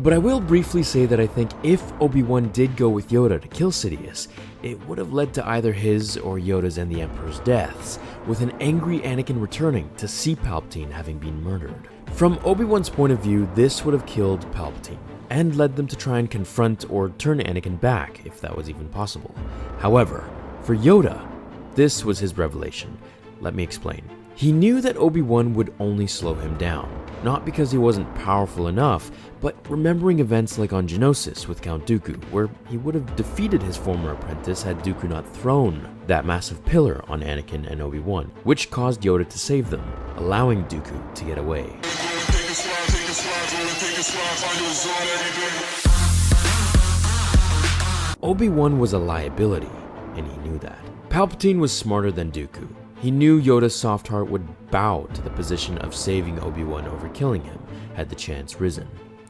But I will briefly say that I think if Obi Wan did go with Yoda to kill Sidious, it would have led to either his or Yoda's and the Emperor's deaths, with an angry Anakin returning to see Palpatine having been murdered. From Obi-Wan's point of view, this would have killed Palpatine, and led them to try and confront or turn Anakin back, if that was even possible. However, for Yoda, this was his revelation. Let me explain. He knew that Obi-Wan would only slow him down, not because he wasn't powerful enough, but remembering events like on Geonosis with Count Dooku, where he would have defeated his former apprentice had Dooku not thrown that massive pillar on Anakin and Obi-Wan, which caused Yoda to save them, allowing Dooku to get away. Obi-Wan was a liability, and he knew that. Palpatine was smarter than Dooku. He knew Yoda's soft heart would bow to the position of saving Obi-Wan over killing him, had the chance risen.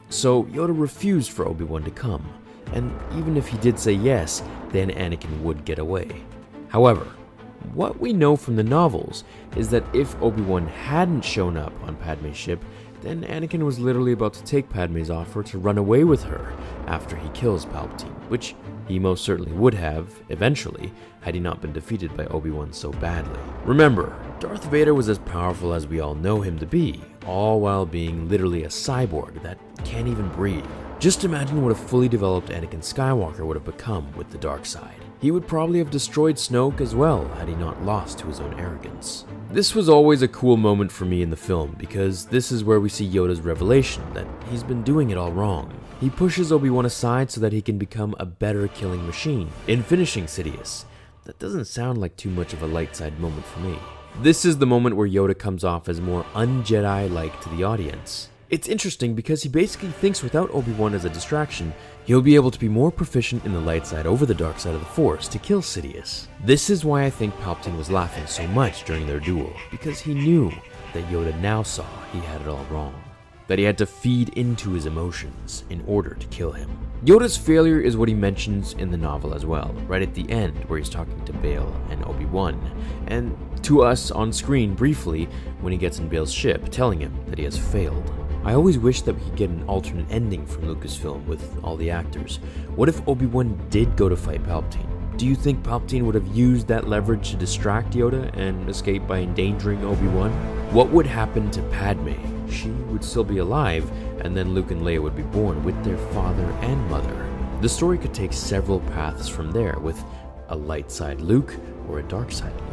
So Yoda refused for Obi-Wan to come, and even if he did say yes, then Anakin would get away. However, what we know from the novels is that if Obi-Wan hadn't shown up on Padme's ship, then Anakin was literally about to take Padme's offer to run away with her after he kills Palpatine, which he most certainly would have, eventually, had he not been defeated by Obi-Wan so badly. Remember, Darth Vader was as powerful as we all know him to be, all while being literally a cyborg that can't even breathe. Just imagine what a fully developed Anakin Skywalker would have become with the dark side. He would probably have destroyed Snoke as well had he not lost to his own arrogance. This was always a cool moment for me in the film because this is where we see Yoda's revelation that he's been doing it all wrong. He pushes Obi-Wan aside so that he can become a better killing machine in finishing Sidious. That doesn't sound like too much of a light side moment for me. This is the moment where Yoda comes off as more un-Jedi-like to the audience. It's interesting because he basically thinks without Obi-Wan as a distraction, he'll be able to be more proficient in the light side over the dark side of the Force to kill Sidious. This is why I think Palpatine was laughing so much during their duel, because he knew that Yoda now saw he had it all wrong. That he had to feed into his emotions in order to kill him. Yoda's failure is what he mentions in the novel as well, right at the end where he's talking to Bail and Obi-Wan, and to us on screen briefly when he gets in Bail's ship, telling him that he has failed. I always wish that we could get an alternate ending from Lucasfilm with all the actors. What if Obi-Wan did go to fight Palpatine? Do you think Palpatine would have used that leverage to distract Yoda and escape by endangering Obi-Wan? What would happen to Padme? She would still be alive, and then Luke and Leia would be born with their father and mother. The story could take several paths from there, with a light side Luke or a dark side Luke.